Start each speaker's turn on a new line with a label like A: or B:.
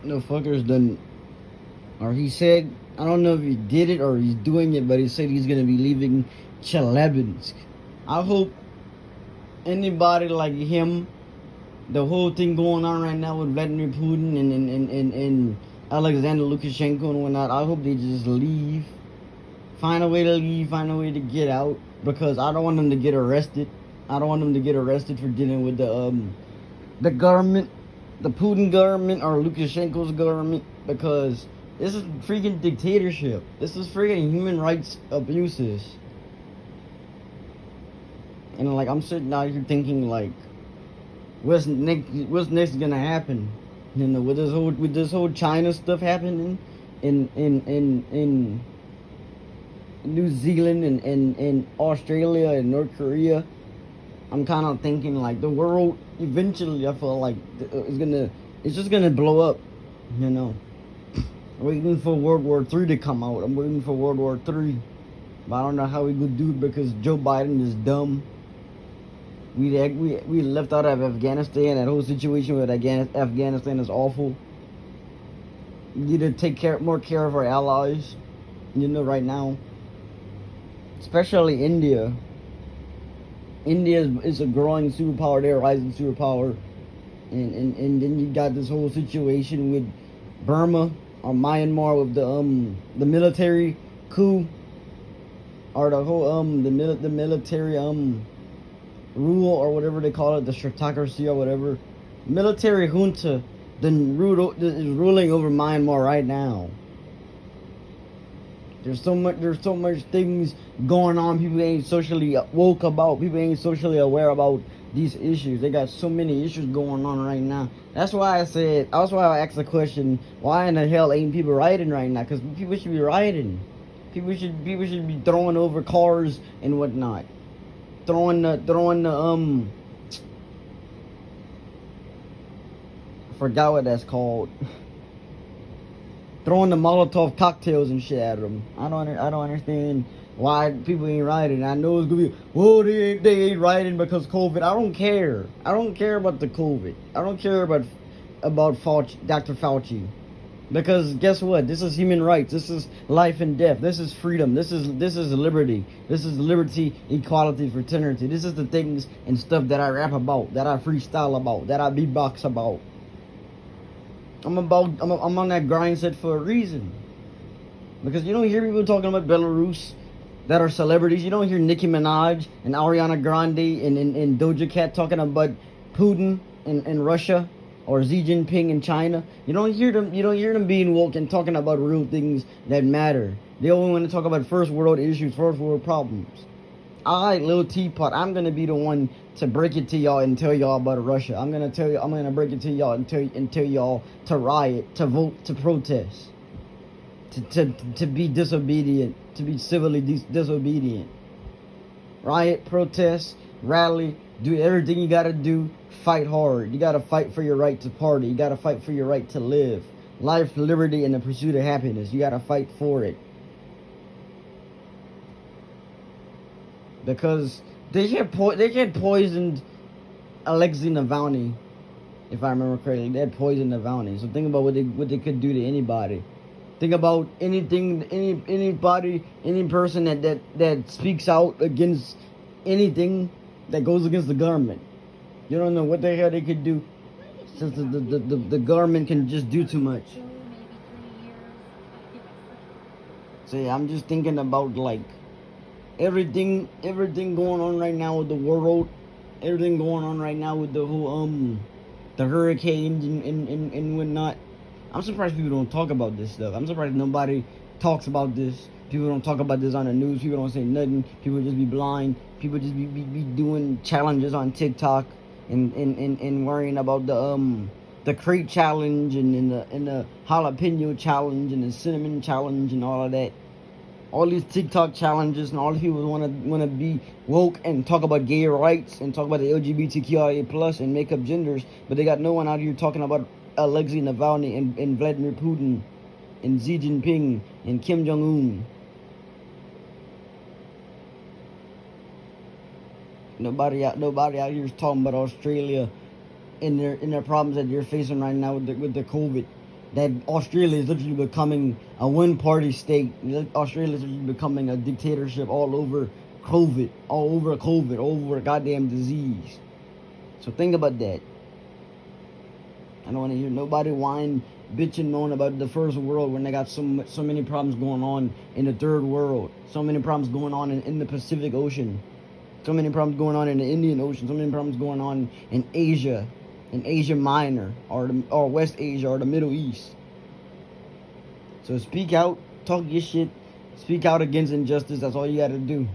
A: no fuckers done, or he said, I don't know if he did it or he's doing it, but he said he's gonna be leaving Chelyabinsk. I hope anybody like him, the whole thing going on right now with Vladimir Putin and Alexander Lukashenko and whatnot, I hope they just leave. Find a way to leave, find a way to get out, because I don't want them to get arrested. I don't want them to get arrested for dealing with the government, the Putin government or Lukashenko's government, because this is freaking dictatorship. This is freaking human rights abuses. And like I'm sitting out here thinking like, what's next gonna happen? You know, with this whole China stuff happening in New Zealand and Australia and North Korea, I'm kind of thinking like the world eventually, I feel like it's just gonna blow up, you know. Waiting for World War III to come out. I'm waiting for World War III, but I don't know how we could do it because Joe Biden is dumb. We left out of Afghanistan. That whole situation with Afghanistan is awful. We need to take more care of our allies, you know, right now. Especially India. India is a growing superpower. They're a rising superpower. And then you got this whole situation with Burma or Myanmar with the military coup, or the whole the military rule, or whatever they call it, the strictocracy or whatever. Military junta is ruling over Myanmar right now. There's so much things going on. People ain't socially woke about. People ain't socially aware about these issues. They got so many issues going on right now. That's why I asked the question, why in the hell ain't people rioting right now? Because people should be rioting. People should be throwing over cars and whatnot. Throwing the I forgot what that's called. Throwing the Molotov cocktails and shit at them. I don't understand why people ain't rioting. I know it's gonna be, well, they ain't rioting because COVID. I don't care. I don't care about the COVID. I don't care about Fauci, Dr. Fauci, because guess what? This is human rights. This is life and death. This is freedom. This is liberty. This is liberty, equality, fraternity. This is the things and stuff that I rap about, that I freestyle about, that I beatbox about. I'm on that grind set for a reason. Because you don't hear people talking about Belarus that are celebrities. You don't hear Nicki Minaj and Ariana Grande and Doja Cat talking about Putin in Russia or Xi Jinping in China. You don't hear them being woke and talking about real things that matter. They only want to talk about first world issues, first world problems. I, Lil Teapot, I'm gonna be the one to break it to y'all and tell y'all about Russia. I'm gonna break it to y'all and tell y'all to riot, to vote, to protest, to be disobedient, to be civilly disobedient. Riot, protest, rally, do everything you gotta do. Fight hard. You gotta fight for your right to party. You gotta fight for your right to live. Life, liberty, and the pursuit of happiness. You gotta fight for it. Because they had poisoned Alexei Navalny, if I remember correctly. They had poisoned Navalny. So think about what they could do to anybody. Think about anybody, any person that speaks out against anything that goes against the government. You don't know what the hell they could do, since the government can just do too much. So yeah, I'm just thinking about like everything going on right now with the world, everything going on right now with the whole the hurricanes and whatnot. I'm surprised people don't talk about this stuff. I'm surprised nobody talks about this. People don't talk about this on the news. People don't say nothing. People just be blind. People just be doing challenges on TikTok and worrying about the crate challenge and the jalapeno challenge and the cinnamon challenge and all of that. All these TikTok challenges, and all the people wanna be woke and talk about gay rights and talk about the LGBTQIA plus and make up genders, but they got no one out here talking about Alexei Navalny and Vladimir Putin and Xi Jinping and Kim Jong-un. Nobody out here is talking about Australia and their problems that they're facing right now with the COVID. that Australia is literally becoming a one-party state. Australia is literally becoming a dictatorship all over COVID, all over a goddamn disease. So think about that. I don't want to hear nobody whine, bitch, and moan about the first world when they got so many problems going on in the third world. So many problems going on in the Pacific Ocean. So many problems going on in the Indian Ocean. So many problems going on in Asia Minor, or West Asia, or the Middle East. So speak out, talk your shit, speak out against injustice. That's all you gotta do.